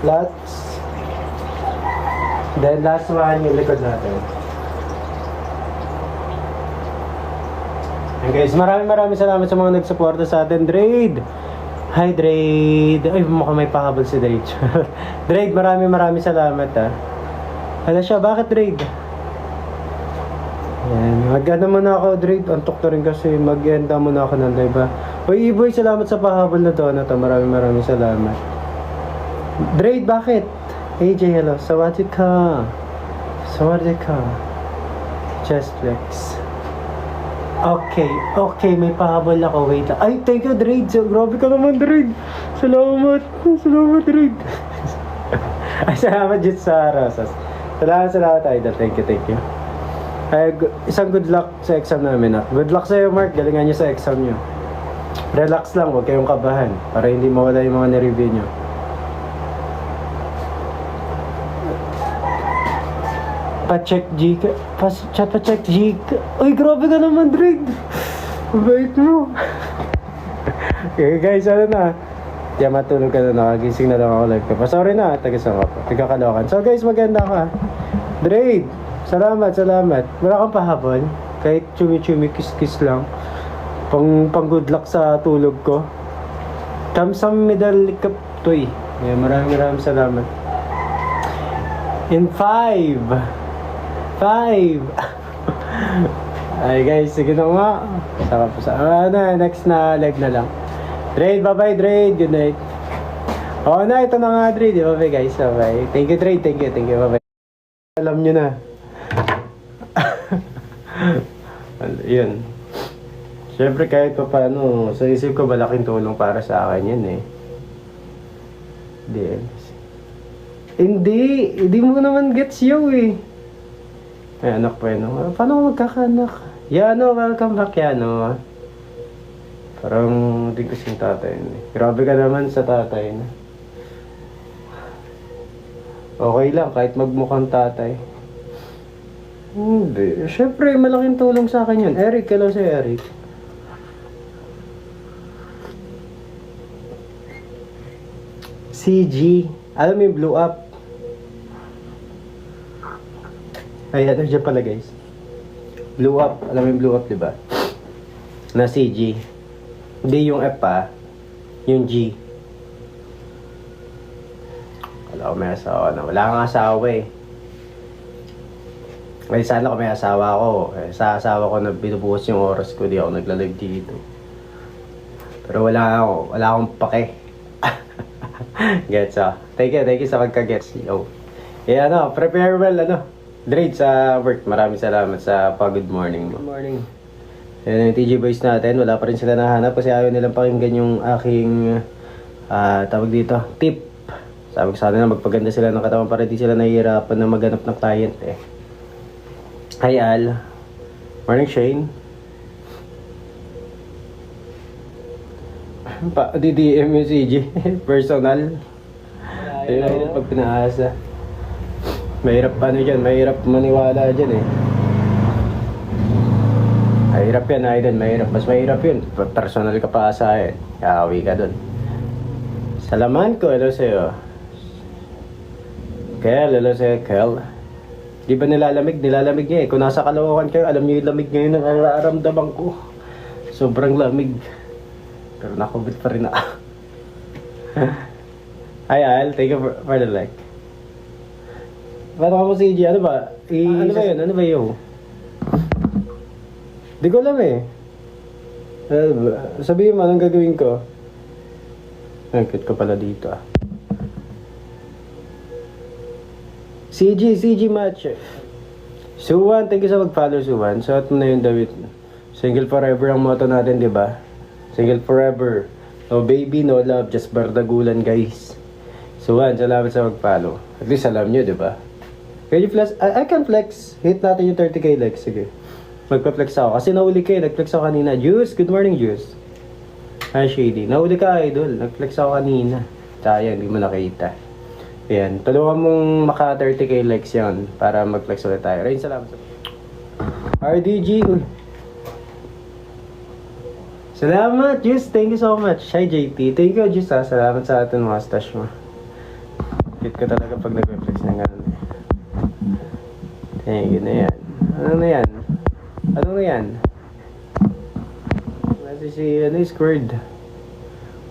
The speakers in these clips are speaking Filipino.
Lats. Then last one, yung likod natin. And guys, maraming salamat sa mga nagsuporta sa atin. Drade! Hi Drade! Ay, mukhang may pahabol si Drade. Drade, maraming salamat ha. Hala siya, bakit Drade? Yan, mag-ano muna ako Drade. Antok na rin kasi, mag-enda muna ako ng live ha. Uy, Iboy, salamat sa pahabol na to. Maraming salamat. Drade, bakit? AJ, hello. Sawadika. Chest flex. Okay, may pahabol ako. Wait lang. Ay, thank you, Drade. So, grabe ka naman, Drade. Salamat, Drade. Ay, salamat, Jit sa Rosas. Salamat, Idol. Thank you. Ay, isang good luck sa exam namin, ha. Good luck sa'yo, Mark. Galingan nyo sa exam nyo. Relax lang, huwag kayong kabahan. Para hindi mawala yung mga nireview nyo. Pa-check G. Uy, grabe ka naman, Drade. Bait mo. Okay, guys, ano na? Diyan matulog ka na, nakagising na lang ako live ka pa. Sorry na, tagasang ka pa. Tigakalokan. So guys, maganda ka. Drade, salamat. Wala kang pahabol. Kahit chumi-chumi, kiss lang. Pang good luck sa tulog ko. Kamsam medal cup toy. Yeah, maraming salamat. In 5. Ay guys, sige na nga. Saka po sa next na live na lang. Drade, bye Drade, good night. Oo na, ito na nga Drade. Bye guys, bye. Thank you Drade, thank you, bye. Alam nyo na. Yun. Siyempre kahit pa paano, sa isip ko malaking tulong para sa akin yun eh. Hindi mo naman gets you eh. Ay, anak pa yun. Paano ko magkakanak? Yano, welcome back Yano. Parang hindi kasing tatay yun eh. Grabe ka naman sa tatay na. Okay lang, kahit magmukhang tatay. Hindi. Siyempre, malaking tulong sa akin yun. Eric, hello si Eric. CG. Alam mo yung blue up? Ay, ano dyan pala guys? Blue up. Alam mo yung blue up, diba? Na CG. Hindi yung F pa. Yung G. Wala ko may asawa na. Wala kang asawa eh. Ay, sana kung may asawa ko. Sa asawa ko na binubuhos yung oras ko. Di ako naglalag dito. Pero wala akong pake. Gets Thank you sa pagka-gets. Yo. Eh prepare well Drade sa work. Maraming salamat sa good morning mo. Good morning. Yan yung TG boys natin. Wala pa rin sila nahanap kasi ayaw nilang pakinggan yung aking tawag dito, tip. Sabi ko sana na magpaganda sila ng katawan para di sila nahihirapan na maghanap ng client eh. Hi Al. Morning Shane. DDM yung CG. Personal. Ayun pag pinaasa. Mahirap mahirap maniwala dyan eh. Mahirap yan, Aiden, mas mahirap yun. Personal ka pa asahin. Kaawi ka dun. Salaman ko, hello sa'yo. Kel, hello sa'yo, Kel. Di ba nilalamig niya eh. Kung nasa Caloocan kayo, alam niyo yung lamig ngayon ang nararamdaman ko. Sobrang lamig. Pero nakubit pa rin ako. Hi Al, thank you for the like. Paano ka mo si EG? Ano ba? Ano ba yun? Di ko alam eh. Sabihin mo, anong gagawin ko? Nagkit ko pala dito CG match. Suwan, thank you sa mag-follow Suwan. Suot mo na yung David. Single forever ang motto natin, di ba? Single forever. No baby, no love, just bardagulan guys. Suwan, salamat sa mag-follow. At least alam nyo, di ba? Can you flex? I can flex. Hit natin yung 30k likes. Sige. Magpa-flex ako. Kasi nahuli kayo. Nag-flex ako kanina. Juice. Good morning, Juice. Hi, Shady. Nahuli ka, idol. Nag-flex ako kanina. Sayang, hindi mo nakita. Ayan. Tulungan mong maka 30k likes yan para mag-flex ulit tayo. Rain, salamat. RDG. Uy. Salamat, Juice. Thank you so much. Hi, JT. Thank you, Juice. Salamat sa atin mga stash mo. Cute ka talaga pag nag-reflex ng ganun. Thank you na yan. Ano na yan? Ano na yan? Kasi si, Squared.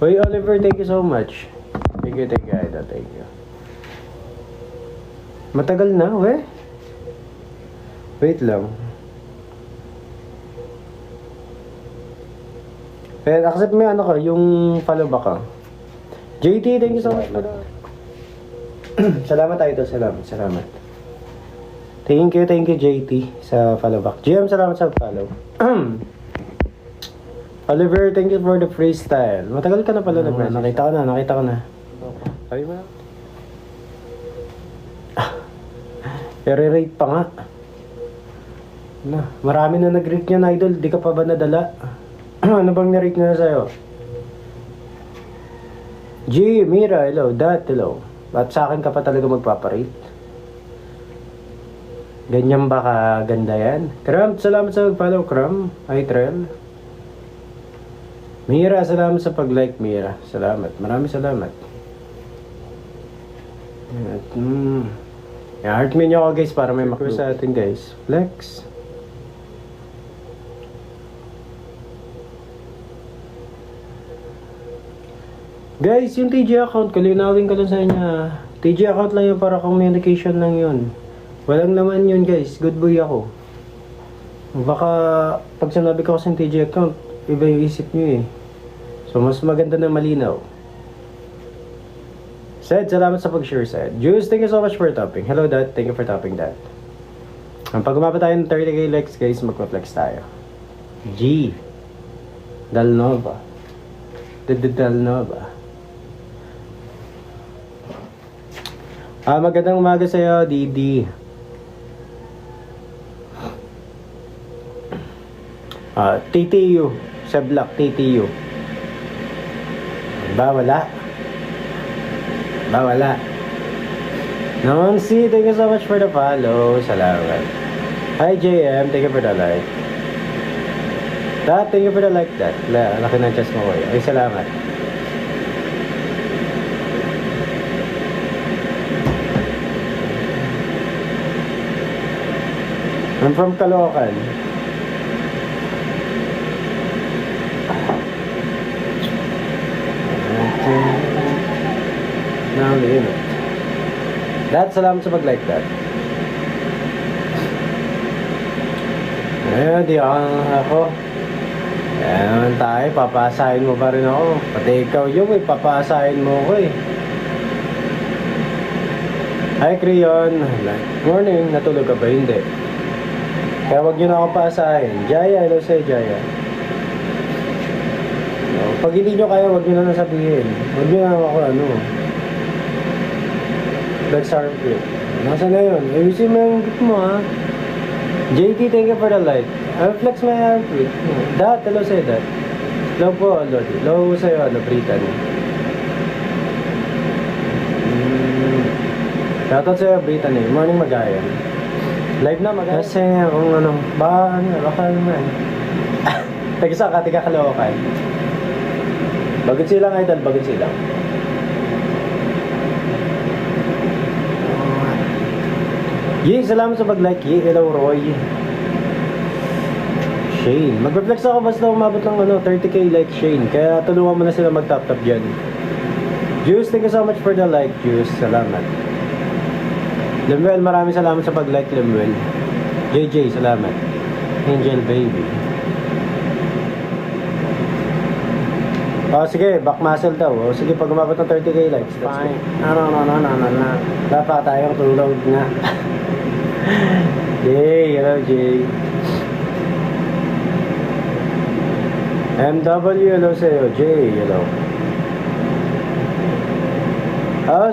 Hoy, Oliver, thank you so much. Thank you, Idol. Thank you. Matagal na, we? Wait lang. Pero accept mo yung yung follow back ka. JT, thank you so much. Salamat tayo to. Salamat. Thank you, JT, sa follow back. GM, salamat sa follow. Oliver, thank you for the freestyle. Matagal ka na pala nakita ko na. Sabi mo na. I-rate pa nga. Marami na nag-rate niyan, Idol. Di ka pa ba nadala? Ano bang na-rate na sa'yo? G, Mira, hello. Dat, hello. At sa akin ka pa talaga magpaparate? Ganyan ba kaganda yan? Kram, salamat sa mag-follow, Kram. Hi, Trell. Mira, salamat sa pag-like, Mira. Salamat. Maraming salamat. At, heart me nyo ako, guys, para may maklo sa atin, guys. Flex. Guys, yung TG account, kalinawin ko lang sa inyo. TG account lang yun, para communication lang yun. Walang naman yun, guys. Good boy ako. Baka, pag sinabi ko kasi yung TG account, iba yung isip nyo eh. So, mas maganda na malinaw. Sed, salamat sa pag-share, Sed. Juice, thank you so much for topping. Hello, Dad. Thank you for topping that. Pag umabot tayo ng 30k likes, guys, magpa-flex tayo. G. Dalnova. Dalnova. Magandang umaga sa'yo, Didi. TTU. Sa block, TTU. Wala. Nancy, thank you so much for the follow. Salamat. Hi, JM. Thank you for the like. Thank you for the like, that. Laki ng chest mo ko. Ay, salamat. I'm from Caloocan. Now the image. Dad, salamat sa pag-like, Dad. Di ako. Ayan naman tayo, papasahin mo pa rin ako. Pati ikaw yung papasahin mo ko eh. Hi, Creon. Morning, natulog ka ba? Hindi. Kaya wag nyo na ako paasahin. Jaya, hello sa'yo, Jaya. Pag hindi nyo kaya, wag nyo na nasabihin. Wag nyo na ako, Flex armpit. Nasaan na yun? Ayusin mo yung gift mo, ha? JT, thank you for the light. I'll flex my armpit. Dat, hello sa'yo, Dat. Hello po, Lodi. Hello sa'yo, Britan. Shoutout sa'yo, Britan eh. Morning, Magayan. Live na, Magayan. Kasi kung baka naman. Tag-isa ka, tiga Caloocan. Bagod silang, Idol, bagod silang. Salamat sa pag-like, hello, Roy. Shane, mag-reflex ako basta umabot ng 30k like, Shane. Kaya tulungan mo na sila mag-tap-tap dyan. Juice, thank you so much for the like, Juice. Salamat. Lemuel, maraming salamat sa pag-like, Lemuel. JJ, salamat. Angel Baby. Sige, back muscle daw. Sige, pag umabot ng 30k likes, fine. No. Dapat tayong tulog nga. Jay, hello, Jay. MW, hello sa'yo. Jay, hello.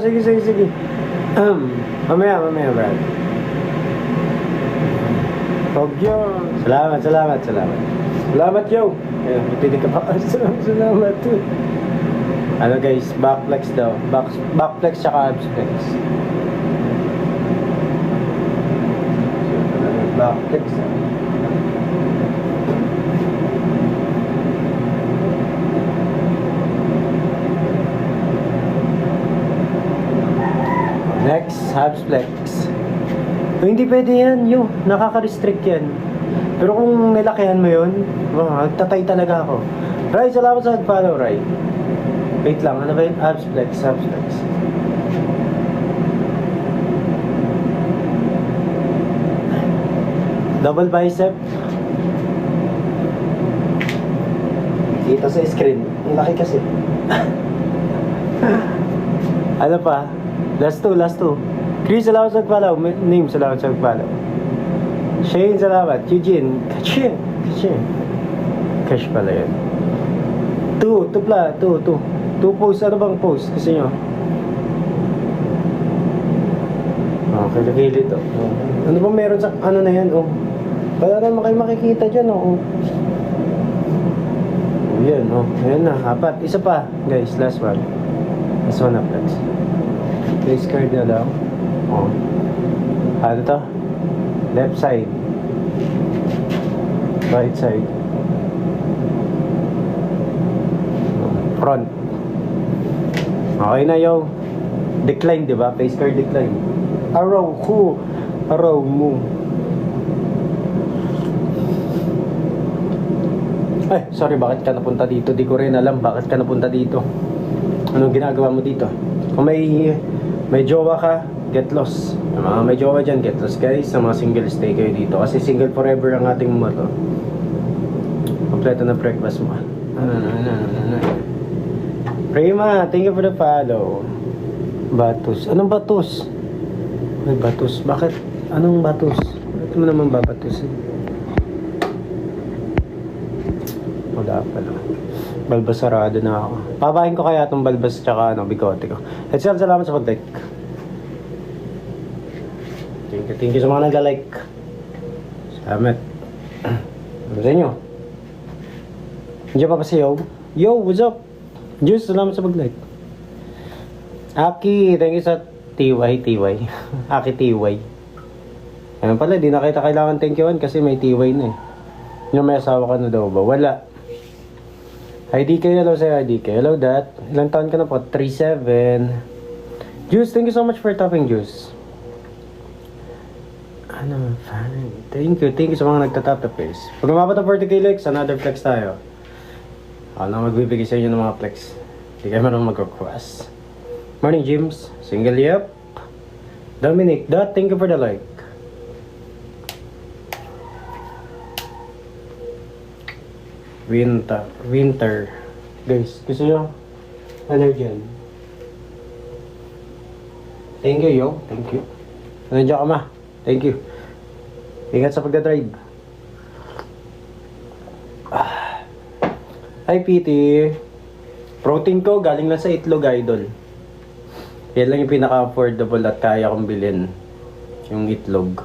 Sige. Mamaya, Brad. Tokyo. Salamat. Salamat, yo. Hindi ka pa. Salamat. Guys, backflex daw. Backflex tsaka absflex. Backflex. Next, abs flex. Hindi pwede yan, nakaka-restrict yan. Pero kung nilakihan mo yun, tatay talaga ako. Ray, salamat sa follow, Ray. Wait lang, ano ba yun? Abs flex, abs flex. Double bicep. Kita sa screen. Ang laki kasi. Ano pa? Last two. Chris, salamat sa follow. Name, salamat sa follow. Shane, salamat. Eugene. Kachin. Cash pala yun. Two post. Ano bang post? Kasi nyo? Kilikili to. Ano bang meron sa, ano na yan? Wala naman kayo makikita dyan, Yan, ayan na, 4. Isa pa, guys, last one na flex. Face card na lang. Ano to? Left side, right side, front. Okay na, decline, di ba? Face card decline. Araw mo. Ay, sorry, bakit ka napunta dito? Di ko rin alam bakit ka napunta dito. Anong ginagawa mo dito? Kung may jowa ka, get lost. Yung mga may jowa dyan, get lost, guys. Sa mga single, stay kayo dito. Kasi single forever ang ating motto. Kompleto na breakfast mo. Prima, thank you for the follow. Batus. Anong batus? May batus. Bakit? Anong batus? Bakit mo naman babatus? Wala pala. Balbas sarado na ako. Pabahin ko kaya itong balbas tsaka bigote ko. Let's go, salamat sa pag-like. Thank you sa mga nag-like. Salamat. Ano sa inyo? Nandiyan pa si Yo? Yo, what's up? Juice, salamat sa pag-like. Aki, thank you sa TY. Aki TY. Ayun pala, di na kita kailangan thank you kasi may TY na Yung may asawa ka na daw ba? Wala. IDK, hello sa'yo IDK. Hello dat. Ilang taon ka na po? 37. Juice, thank you so much for topping, Juice. Ano, fan. Thank you sa mga nagtatap please. Pag umabot ng 40k likes, another flex tayo. Ako na magbibigay sa inyo ng mga flex. Hindi kayo marunong mag-request. Morning, James. Single, yep. Dominic, Dot, thank you for the like. Winter. Guys, gusto nyo? Allergen. Thank you, Thank you. Nandiyan ka, ma. Thank you. Ingat sa pagdadrive. Hi, PT. Protein ko galing lang sa itlog, idol. Yan lang yung pinaka-affordable at kaya kong bilhin. Yung itlog.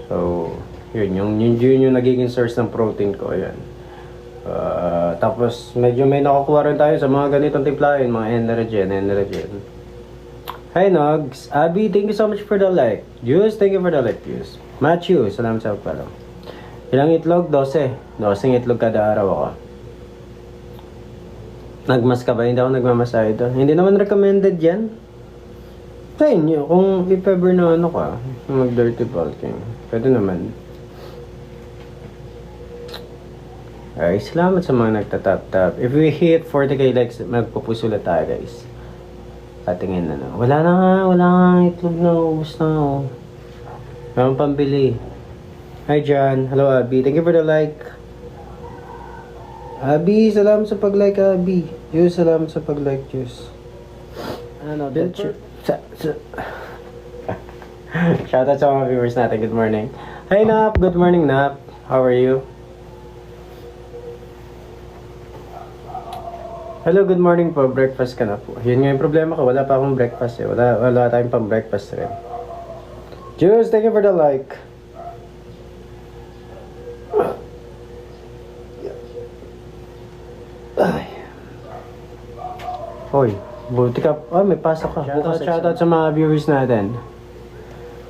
So, yun yung nagiging source ng protein ko. Ayan. Tapos, medyo may nakukuha rin tayo sa mga ganitong timplahin. Mga energen. Hi, Nogs. Abby, thank you so much for the like. Juice, thank you for the like, Juice. Matthew, salamat sa pagpalaw. Ilang itlog? 12. 12 itlog kada araw ako. Nagmas ka ba? Hindi ako nagmamasahe doon. Hindi naman recommended yan. Sa inyo, kung if ever na ka, mag-dirty bulking. Pwede naman. Ay, salamat sa mga nagtatap-tap. If we hit 40k likes, magpupuso ulit tayo, guys. Patingin na. Wala nga itlog na. Ubus na. Walang pambili. Hi, John. Hello, Abby. Thank you for the like. Abby, salamat sa pag-like, Abby. Juice, salamat sa pag-like, Juice. Ano, shoutout sa mga viewers natin. Good morning. Hi, Nap. Good morning, Nap. How are you? Hello, good morning po. Breakfast ka na po. Yun nga yung problema ko. Wala pa akong breakfast eh. Wala tayong pang breakfast rin. Juice, thank you for the like. Ay. Hoy, buti ka. May pasok ka. Shoutout sa mga viewers natin.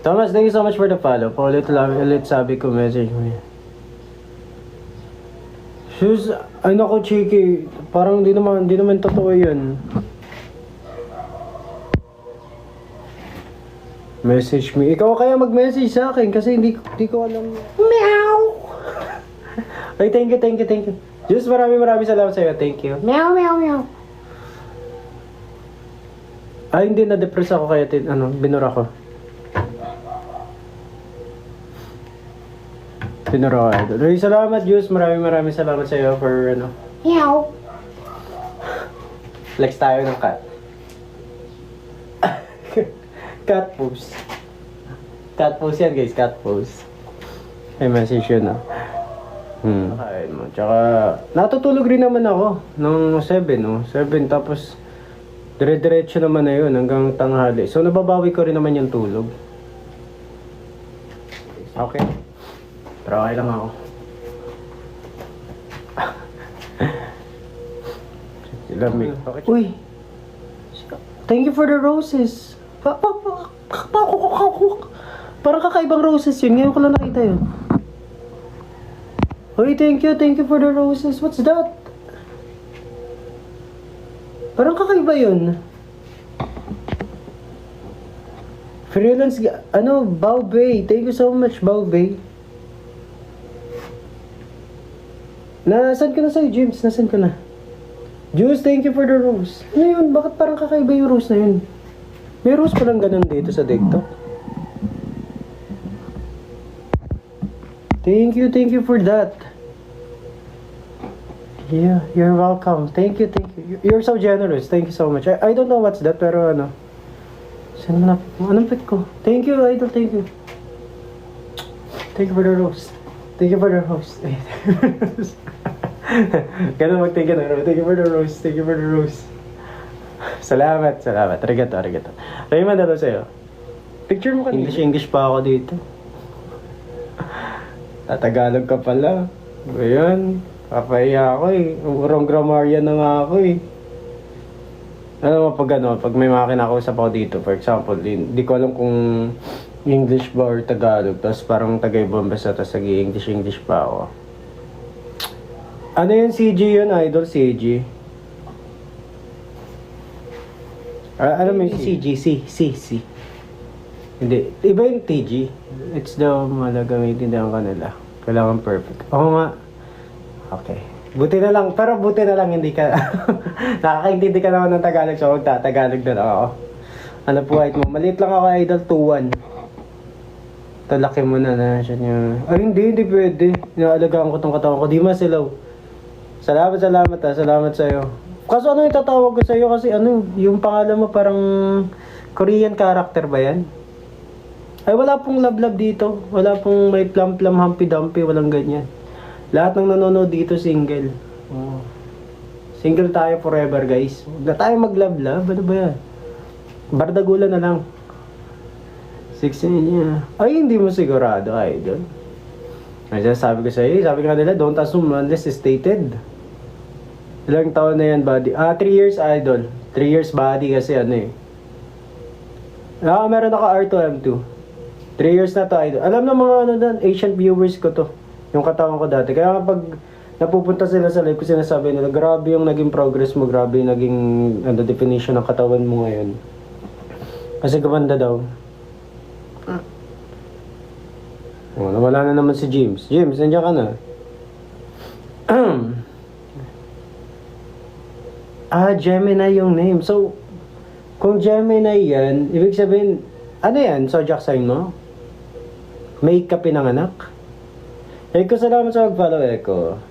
Thomas, thank you so much for the follow. Paulit sabi ko, message mo yan. Shoes, ay nako, Chiki. Parang di naman totoo yun. Message me. Ikaw kaya mag-message sa akin kasi hindi ko alam. Meow! Ay, thank you, thank you, thank you. Diyos, maraming salamat sa'yo. Thank you. Meow, meow, meow. Ay, hindi, na-depress ako kaya binura ko. Binura ko, idol. Ay, salamat, Diyos. Maraming salamat sa'yo for, Meow! Flex tayo ng cat. Cat pose. Cat pose yan, guys. Cat pose. May message yun, Kain mo. Tsaka, natutulog rin naman ako. Nung 7, 7, tapos, dire-diretso naman na yun hanggang tanghali. So, nababawi ko rin naman yung tulog. Okay. Pero okay lang ako. Lamig. Uy! Thank you for the roses. Parang kakaibang roses yun. Ngayon ko lang nakita yun. Uy, thank you for the roses. What's that? Parang kakaiba yun. Freelance, Baubay. Thank you so much, Baubay. Nasaan ka na sa'yo, James? Nasaan ka na? Juice, thank you for the rose. Ano yun? Bakit parang kakaiba yung rose na yun? May rose palang ganun dito sa TikTok. Thank you for that. Yeah, you're welcome. Thank you. You're so generous. Thank you so much. I don't know what's that, pero saan na? Anong pit ko? Thank you, idol. Thank you. Thank you for the rose. Thank you for the rose. Ganun mag-thank you na. Thank you for the rose. Thank you for the rose. Salamat. Arigato. Raymond, ano sa'yo? Picture mo kanina. English pa ako dito. Tatagalog ka pala. Ayan. Papahiya ako Urong grammarian na nga ako Alam mo, pag may mga kinakausap ako dito, for example, di ko alam kung English ba or Tagalog, tapos parang Tagaybang basta, tapos nag-i-English pa ako. Ano yun, CG yun, idol? CG? Alam mo yung CG? C. Hindi. Iba yung TG. It's the malagamitin ng kanila. Kailangan perfect. Oo nga. Okay. Buti na lang hindi ka nakakaintindi ka naman ng Tagalog, so magtatagalog na lang ako. Ano po, mo? Maliit lang ako, idol, 2-1. Talaki mo na siya niya. Ay, hindi pwede. Inaalagaan ko tong katawan ko. Di masilaw. Salamat Salamat sa'yo. Kaso ano yung tatawag ko sa'yo? Kasi yung pangalan mo parang Korean character ba yan? Ay, wala pong love dito. Wala pong may plum humpy-dumpy. Walang ganyan. Lahat ng nanonood dito single. Oh. Single tayo forever, guys. Huwag na tayo mag-love. Ano ba yan? Bardagulan na lang. 16 niya. Ay, hindi mo sigurado, idol. Ay, sabi ko sa'yo. Sabi ko nila, don't assume unless stated. Ilang taon na yan, buddy? 3 years, idol. 3 years, buddy, kasi meron ako R2M2. 3 years na to, idol. Alam na mga Asian viewers ko to. Yung katawan ko dati. Kaya kapag napupunta sila sa live ko, sinasabi nila, grabe yung naging progress mo, grabe yung naging definition ng katawan mo ngayon. Kasi gumanda daw. Oh, nawala na naman si James. James, nandiyan ka na. Gemini yung name. So, kung Gemini yan, ibig sabihin, ano yan? Zodiac sign mo? May ka pinanganak? Eko, salamat sa mag-follow, Eko.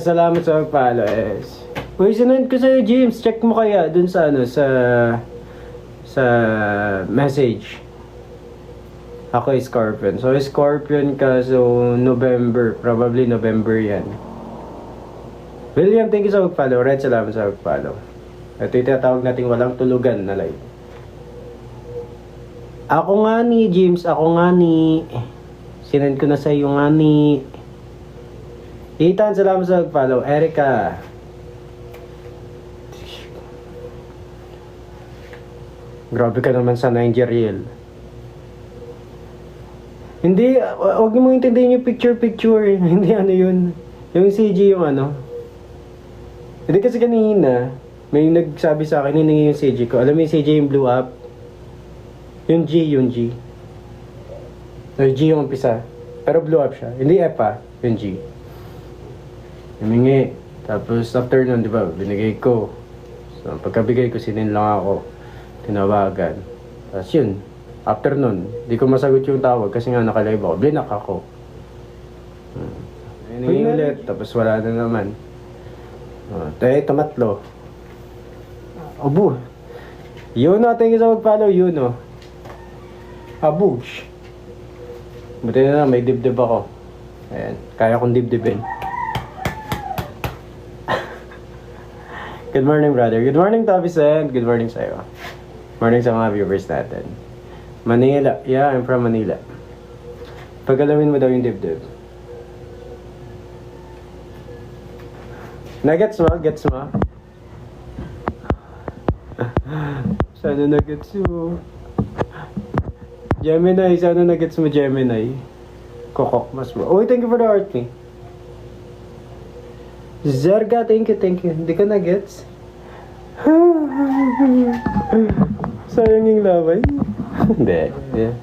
Salamat sa mag-follow, Uy, sinend ko sa'yo, James. Check mo kaya dun sa sa message. Ako Scorpion. So, Scorpion ka, so November. Probably November yan. William, thank you sa mag-follow. Red, salamat sa mag-follow. Ito yung tinatawag natin walang tulugan na live. Ako nga ni, James. Ako nga ni. Sinend ko na sa'yo nga ni. Ethan, salamat sa mag-follow. Erica. Grabe ka naman sa Nigerian. Hindi, huwag mo intindihin yung picture-picture. Hindi ano yun. Yung CG yung ano. Hindi kasi kanina, may nagsabi sa akin, hiningi yung CG ko. Alam mo yung CG yung blew up? Yung G. Yung G yung umpisa. Pero blew up siya. Hindi F ah, yung G. Hiningi. Tapos after nun, di ba, binigay ko. So, pagkabigay ko, sinin lang ako. Tinawagan. Tapos yun. After nun, di ko masagot yung tawag kasi nga nakalive ako. Blinak ako. Hiningi ulit. Tapos wala na naman. Tumatlo. Abo. Yun o, thank you sa mag-follow. Yun o. Abush. Buti na lang, may dibdib ako. Ayan, kaya kong dibdibin. Good morning, brother. Good morning, Toby Sen. Good morning sa'yo. Morning sa mga viewers natin. Manila. Yeah, I'm from Manila. Paggalawin mo daw yung dibdib. Nagets mo? Gets mo? Sana nagets mo. Gemini, sana nagets mo, Gemini. Kokok mas mo. Oh, thank you for the heart me. Zerga, thank you. Hindi ka nagets? Sayang yung laway. Hindi. Yeah.